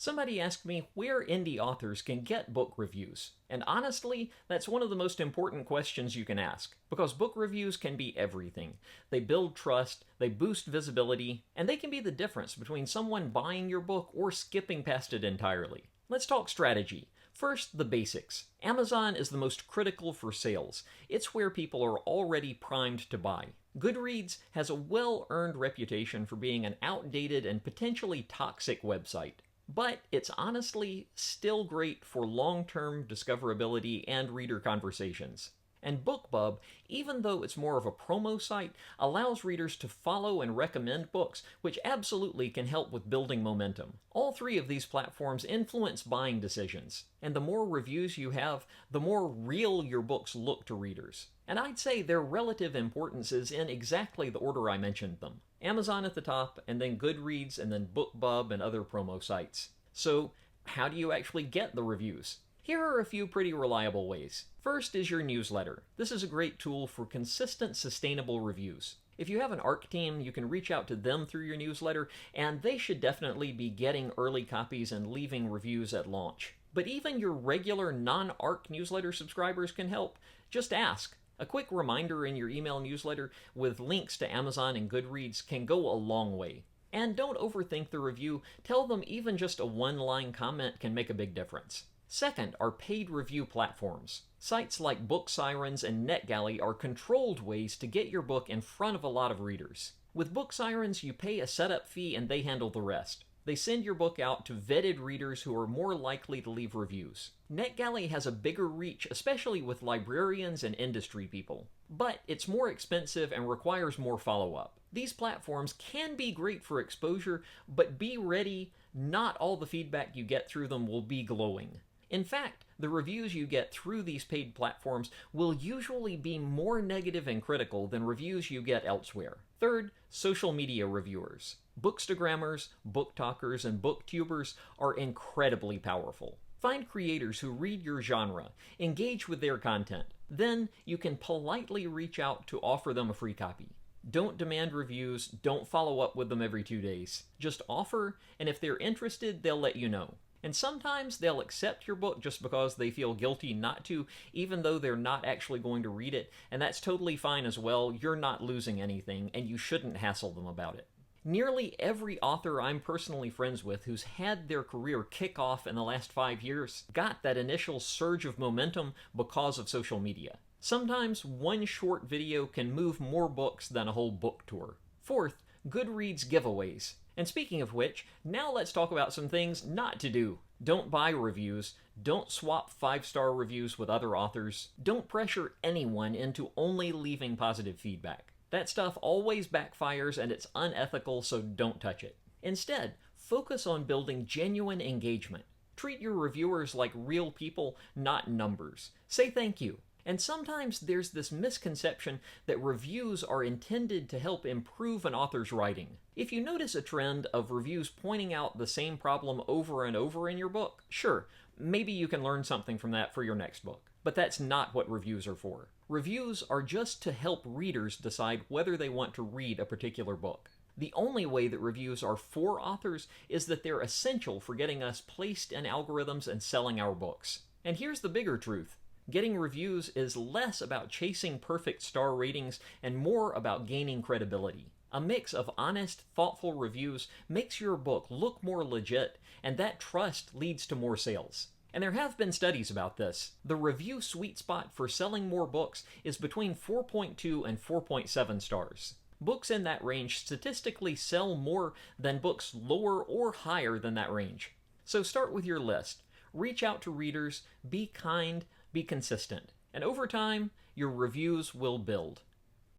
Somebody asked me where indie authors can get book reviews. And honestly, that's one of the most important questions you can ask, because book reviews can be everything. They build trust, they boost visibility, and they can be the difference between someone buying your book or skipping past it entirely. Let's talk strategy. First, the basics. Amazon is the most critical for sales. It's where people are already primed to buy. Goodreads has a well-earned reputation for being an outdated and potentially toxic website. But it's honestly still great for long-term discoverability and reader conversations. And BookBub, even though it's more of a promo site, allows readers to follow and recommend books, which absolutely can help with building momentum. All three of these platforms influence buying decisions, and the more reviews you have, the more real your books look to readers. And I'd say their relative importance is in exactly the order I mentioned them. Amazon at the top, and then Goodreads, and then BookBub and other promo sites. So, how do you actually get the reviews? Here are a few pretty reliable ways. First is your newsletter. This is a great tool for consistent, sustainable reviews. If you have an ARC team, you can reach out to them through your newsletter, and they should definitely be getting early copies and leaving reviews at launch. But even your regular non-ARC newsletter subscribers can help. Just ask. A quick reminder in your email newsletter with links to Amazon and Goodreads can go a long way. And don't overthink the review. Tell them even just a one-line comment can make a big difference. Second are paid review platforms. Sites like Book Sirens and NetGalley are controlled ways to get your book in front of a lot of readers. With Book Sirens, you pay a setup fee and they handle the rest. They send your book out to vetted readers who are more likely to leave reviews. NetGalley has a bigger reach, especially with librarians and industry people. But it's more expensive and requires more follow-up. These platforms can be great for exposure, but be ready, not all the feedback you get through them will be glowing. In fact, the reviews you get through these paid platforms will usually be more negative and critical than reviews you get elsewhere. Third, social media reviewers. Bookstagrammers, booktalkers, and booktubers are incredibly powerful. Find creators who read your genre, engage with their content. Then you can politely reach out to offer them a free copy. Don't demand reviews, don't follow up with them every 2 days. Just offer, and if they're interested, they'll let you know. And sometimes they'll accept your book just because they feel guilty not to, even though they're not actually going to read it, and that's totally fine as well. You're not losing anything, and you shouldn't hassle them about it. Nearly every author I'm personally friends with who's had their career kick off in the last 5 years got that initial surge of momentum because of social media. Sometimes one short video can move more books than a whole book tour. Fourth, Goodreads giveaways. And speaking of which, now let's talk about some things not to do. Don't buy reviews, don't swap 5-star reviews with other authors, don't pressure anyone into only leaving positive feedback. That stuff always backfires and it's unethical, so don't touch it. Instead, focus on building genuine engagement. Treat your reviewers like real people, not numbers. Say thank you. And sometimes there's this misconception that reviews are intended to help improve an author's writing. If you notice a trend of reviews pointing out the same problem over and over in your book, sure, maybe you can learn something from that for your next book. But that's not what reviews are for. Reviews are just to help readers decide whether they want to read a particular book. The only way that reviews are for authors is that they're essential for getting us placed in algorithms and selling our books. And here's the bigger truth. Getting reviews is less about chasing perfect star ratings and more about gaining credibility. A mix of honest, thoughtful reviews makes your book look more legit, and that trust leads to more sales. And there have been studies about this. The review sweet spot for selling more books is between 4.2 and 4.7 stars. Books in that range statistically sell more than books lower or higher than that range. So start with your list. Reach out to readers, be kind, be consistent. And over time, your reviews will build.